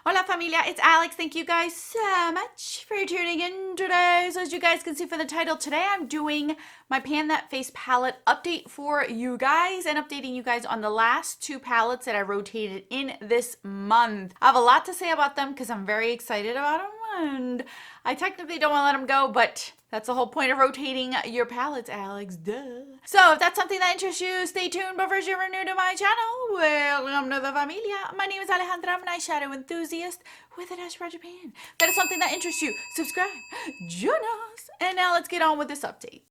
Hola familia, it's Alex. Thank you guys so much for tuning in today. So as you guys can see from the title, today I'm doing my Pan That Face palette update for you guys and updating you guys on the last two palettes that I rotated in this month. I have a lot to say about them because I'm very excited about them and I technically don't want to let them go, but that's the whole point of rotating your palettes, Alex. Duh. So if that's something that interests you, stay tuned. But first, you're new to my channel, welcome to the familia. My name is Alejandra. I'm an eyeshadow enthusiast with a dash for Japan. If that is something that interests you, subscribe, join us. And now let's get on with this update.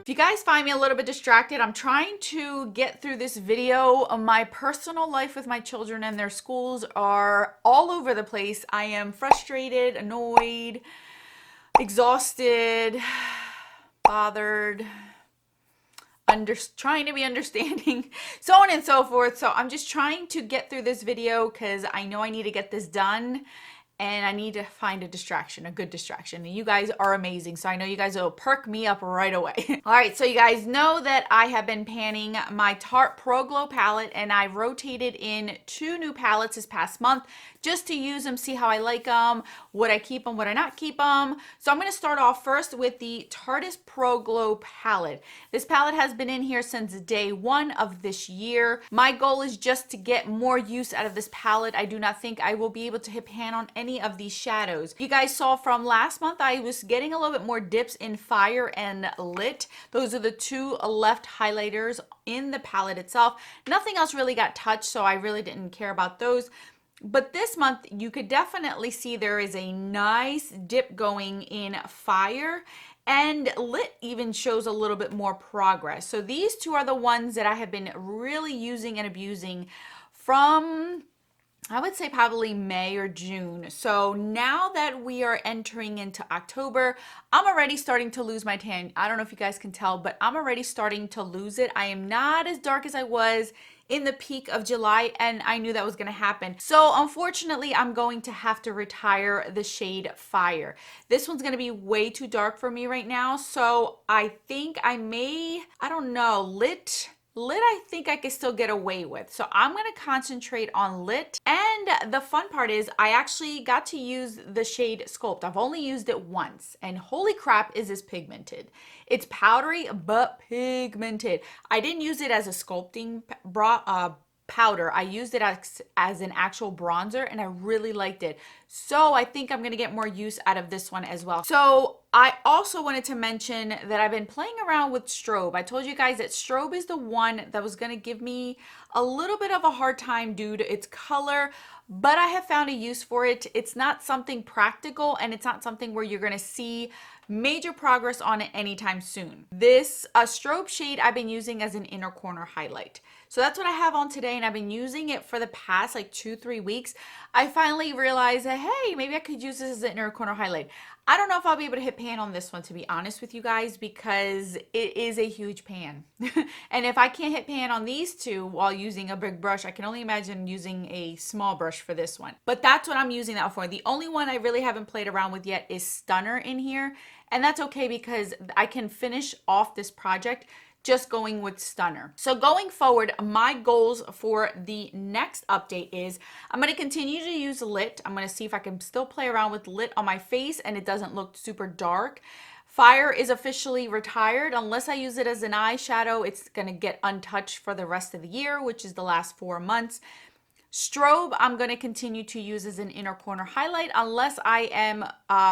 If you guys find me a little bit distracted, I'm trying to get through this video. My personal life with my children and their schools are all over the place. I am frustrated, annoyed, exhausted, bothered, trying to be understanding, so on and so forth. So I'm just trying to get through this video because I know I need to get this done. And I need to find a distraction, a good distraction. And you guys are amazing. So I know you guys will perk me up right away. All right, so you guys know that I have been panning my Tarte Pro Glow palette and I rotated in two new palettes this past month just to use them, see how I like them, would I keep them, would I not keep them. So I'm gonna start off first with the Tarte Pro Glow palette. This palette has been in here since day one of this year. My goal is just to get more use out of this palette. I do not think I will be able to hit pan on any of these shadows. You guys saw from last month I was getting a little bit more dips in Fire and Lit. Those are the two left highlighters in the palette itself. Nothing else really got touched, so I really didn't care about those. But this month you could definitely see there is a nice dip going in Fire, and Lit even shows a little bit more progress. So these two are the ones that I have been really using and abusing from, I would say, probably May or June. So now that we are entering into October, I'm already starting to lose my tan. I don't know if you guys can tell, but I'm already starting to lose it. I am not as dark as I was in the peak of July, and I knew that was going to happen. So unfortunately, I'm going to have to retire the shade Fire. This one's going to be way too dark for me right now. So I think I may, I don't know, Lit I think I can still get away with. So I'm going to concentrate on Lit. And the fun part is I actually got to use the shade Sculpt. I've only used it once. And holy crap, is this pigmented. It's powdery but pigmented. I didn't use it as a sculpting powder. I used it as an actual bronzer and I really liked it. So I think I'm going to get more use out of this one as well. So I also wanted to mention that I've been playing around with strobe. I told you guys that strobe is the one that was going to give me a little bit of a hard time due to its color, but I have found a use for it. It's not something practical and it's not something where you're going to see major progress on it anytime soon. This strobe shade I've been using as an inner corner highlight. So that's what I have on today and I've been using it for the past like 2-3 weeks. I finally realized that, hey, maybe I could use this as an inner corner highlight. I don't know if I'll be able to hit pan on this one, to be honest with you guys, because it is a huge pan. And if I can't hit pan on these two while using a big brush, I can only imagine using a small brush for this one. But that's what I'm using that for. The only one I really haven't played around with yet is Stunner in here. And that's okay because I can finish off this project just going with Stunner. So going forward, my goals for the next update is I'm going to continue to use Lit. I'm going to see if I can still play around with Lit on my face and it doesn't look super dark. Fire is officially retired. Unless I use it as an eyeshadow, it's going to get untouched for the rest of the year, which is the last 4 months. Strobe, I'm going to continue to use as an inner corner highlight unless I am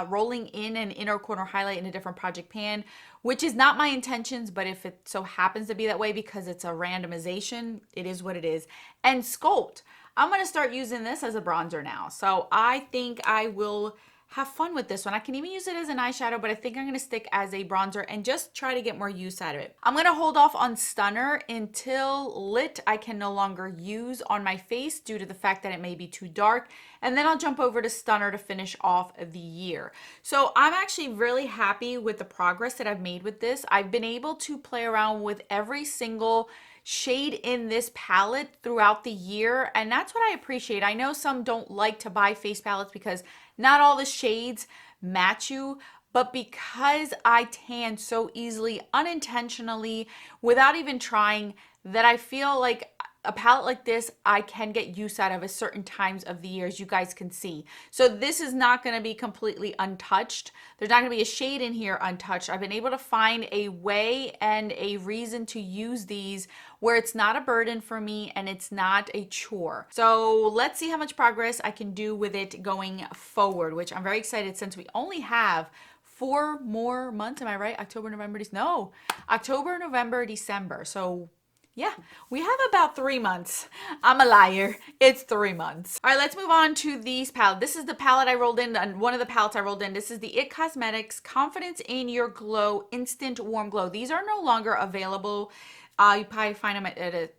rolling in an inner corner highlight in a different project pan, which is not my intentions, but if it so happens to be that way because it's a randomization, it is what it is. And Sculpt, I'm going to start using this as a bronzer now. So I think I will have fun with this one. I can even use it as an eyeshadow, but I think I'm going to stick as a bronzer and just try to get more use out of it. I'm going to hold off on Stunner until Lit I can no longer use on my face due to the fact that it may be too dark. And then I'll jump over to Stunner to finish off the year. So I'm actually really happy with the progress that I've made with this. I've been able to play around with every single shade in this palette throughout the year, and that's what I appreciate. I know some don't like to buy face palettes because not all the shades match you, but because I tan so easily, unintentionally, without even trying, that I feel like a palette like this I can get use out of at certain times of the year, as you guys can see. So this is not going to be completely untouched. There's not going to be a shade in here untouched. I've been able to find a way and a reason to use these where it's not a burden for me and it's not a chore. So let's see how much progress I can do with it going forward, which I'm very excited since we only have 4 more months. Am I right? October, November, December. No, October, November, December. So yeah, we have about 3 months. I'm a liar. It's 3 months. All right, let's move on to these palettes. This is the palette I rolled in, and one of the palettes I rolled in. This is the IT Cosmetics Confidence in Your Glow Instant Warm Glow. These are no longer available. You probably find them at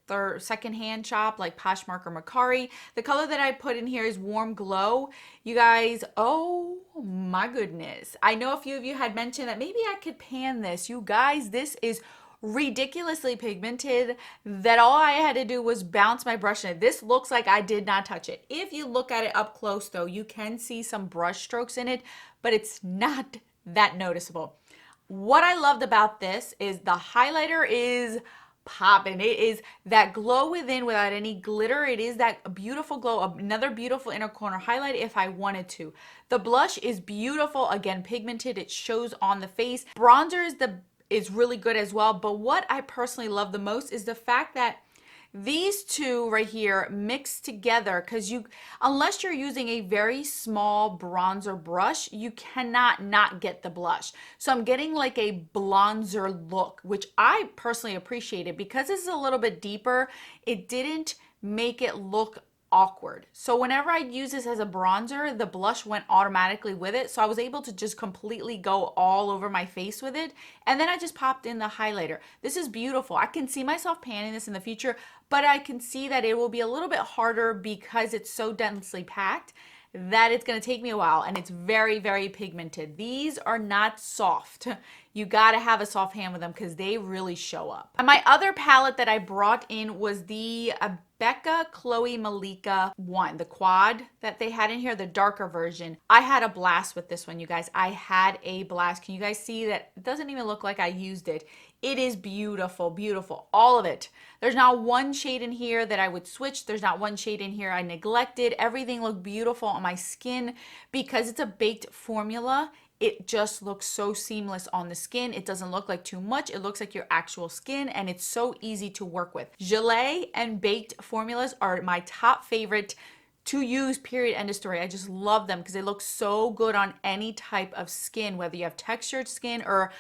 a secondhand shop like Poshmark or Mercari. The color that I put in here is Warm Glow. You guys, oh my goodness. I know a few of you had mentioned that maybe I could pan this. You guys, this is ridiculously pigmented that all I had to do was bounce my brush in it. This looks like I did not touch it. If you look at it up close though, you can see some brush strokes in it, but it's not that noticeable. What I loved about this is the highlighter is popping. It is that glow within without any glitter. It is that beautiful glow, another beautiful inner corner highlight if I wanted to. The blush is beautiful, again pigmented. It shows on the face. Bronzer is really good as well, but what I personally love the most is the fact that these two right here mix together, because unless you're using a very small bronzer brush, you cannot not get the blush. So I'm getting like a bronzer look, which I personally appreciated because this is a little bit deeper. It didn't make it look awkward. So whenever I use this as a bronzer, the blush went automatically with it. So I was able to just completely go all over my face with it. And then I just popped in the highlighter. This is beautiful. I can see myself panning this in the future, but I can see that it will be a little bit harder because it's so densely packed that it's going to take me a while, and it's very, very pigmented. These are not soft. You got to have a soft hand with them because they really show up. And my other palette that I brought in was the Becca Chloe Malika one, the quad that they had in here, the darker version. I had a blast with this one, you guys. I had a blast. Can you guys see that? It doesn't even look like I used it. It is beautiful, beautiful, all of it. There's not one shade in here that I would switch. There's not one shade in here I neglected. Everything looked beautiful on my skin because it's a baked formula. It just looks so seamless on the skin. It doesn't look like too much. It looks like your actual skin, and it's so easy to work with. Gelée and baked formulas are my top favorite to use, period, end of story. I just love them because they look so good on any type of skin, whether you have textured skin or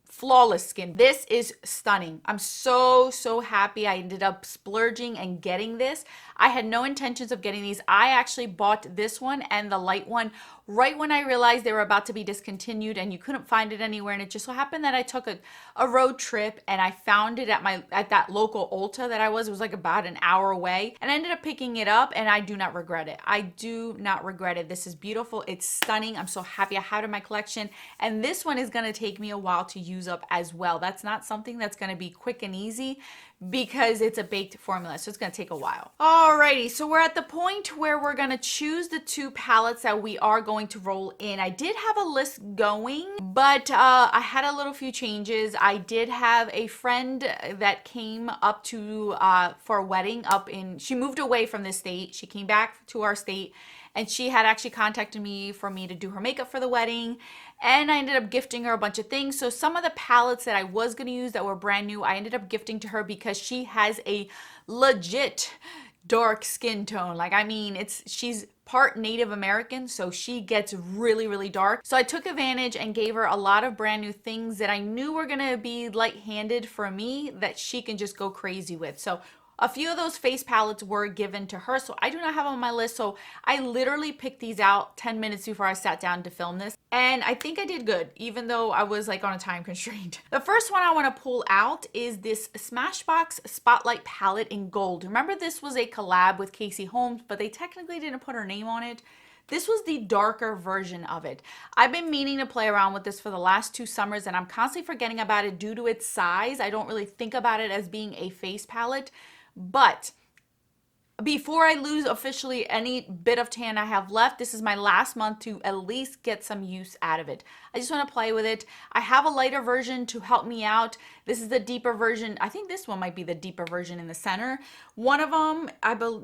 flawless skin. This is stunning. I'm so happy I ended up splurging and getting this. I had no intentions of getting these. I actually bought this one and the light one right when I realized they were about to be discontinued and you couldn't find it anywhere. And it just so happened that I took a road trip and I found it at that local Ulta that I was. It was like about an hour away, and I ended up picking it up, and I do not regret it. I do not regret it. This is beautiful. It's stunning. I'm so happy I have it in my collection. And this one is going to take me a while to use up as well. That's not something that's going to be quick and easy because it's a baked formula, so it's going to take a while. Alrighty, so we're at the point where we're going to choose the two palettes that we are going to roll in. I did have a list going, but I had a little few changes. I did have a friend that came up to for a wedding she moved away from this state. She came back to our state, and she had actually contacted me for me to do her makeup for the wedding, and I ended up gifting her a bunch of things. So some of the palettes that I was going to use that were brand new, I ended up gifting to her because she has a legit dark skin tone. Like, I mean, she's part Native American, so she gets really dark. So I took advantage and gave her a lot of brand new things that I knew were going to be light-handed for me that she can just go crazy with. So a few of those face palettes were given to her, so I do not have them on my list. So I literally picked these out 10 minutes before I sat down to film this. And I think I did good, even though I was like on a time constraint. The first one I want to pull out is this Smashbox Spotlight palette in gold. Remember, this was a collab with Casey Holmes, but they technically didn't put her name on it. This was the darker version of it. I've been meaning to play around with this for the last 2 summers, and I'm constantly forgetting about it due to its size. I don't really think about it as being a face palette. But before I lose officially any bit of tan I have left, this is my last month to at least get some use out of it. I just want to play with it. I have a lighter version to help me out. This is the deeper version. I think this one might be the deeper version in the center. One of them,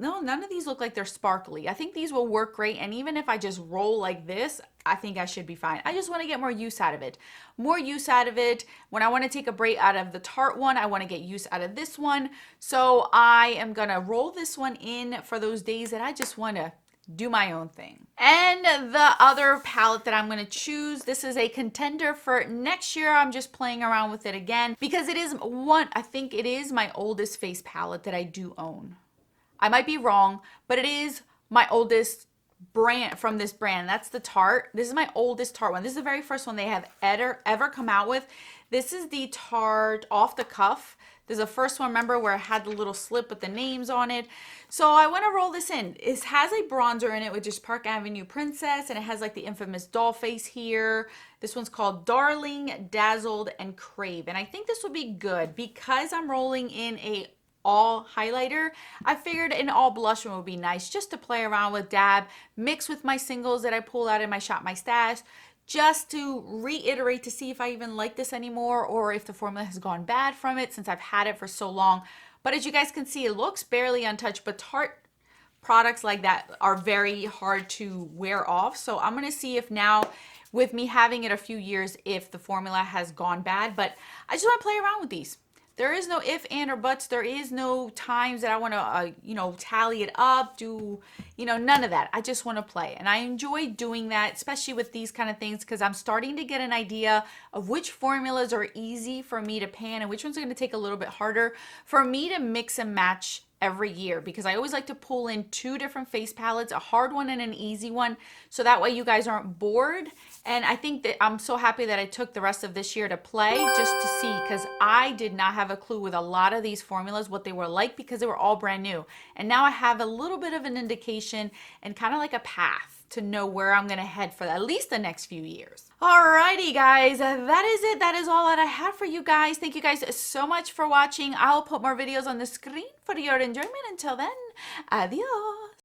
no, none of these look like they're sparkly. I think these will work great. And even if I just roll like this, I think I should be fine. I just want to get more use out of it. More use out of it. When I want to take a break out of the Tarte one, I want to get use out of this one. So I am going to roll this one in for those days that I just want to do my own thing. And the other palette that I'm going to choose, this is a contender for next year. I'm just playing around with it again because it is I think it is my oldest face palette that I do own. I might be wrong, but it is my oldest brand from this brand. That's the Tarte. This is my oldest Tarte one. This is the very first one they have ever come out with. This is the Tarte Off the Cuff. There's a first one, remember, where I had the little slip with the names on it. So I want to roll this in. It has a bronzer in it, which is Park Avenue Princess, and it has like the infamous doll face here. This one's called Darling, Dazzled, and Crave. And I think this will be good because I'm rolling in a all highlighter. I figured an all blush one would be nice just to play around with, dab, mix with my singles that I pull out in my Shop My Stash, just to reiterate to see if I even like this anymore or if the formula has gone bad from it since I've had it for so long. But as you guys can see, it looks barely untouched, but Tarte products like that are very hard to wear off. So I'm going to see if now, with me having it a few years, if the formula has gone bad. But I just want to play around with these. There is no if, and, or buts. There is no times that I want to, tally it up, do, none of that. I just want to play. And I enjoy doing that, especially with these kind of things, because I'm starting to get an idea of which formulas are easy for me to pan and which ones are going to take a little bit harder for me to mix and match every year, because I always like to pull in two different face palettes, a hard one and an easy one, so that way you guys aren't bored. And I think that I'm so happy that I took the rest of this year to play just to see, because I did not have a clue with a lot of these formulas what they were like because they were all brand new. And now I have a little bit of an indication and kind of like a path to know where I'm going to head for at least the next few years. Alrighty guys, that is it. That is all that I have for you guys. Thank you guys so much for watching. I'll put more videos on the screen for your enjoyment. Until then, adios.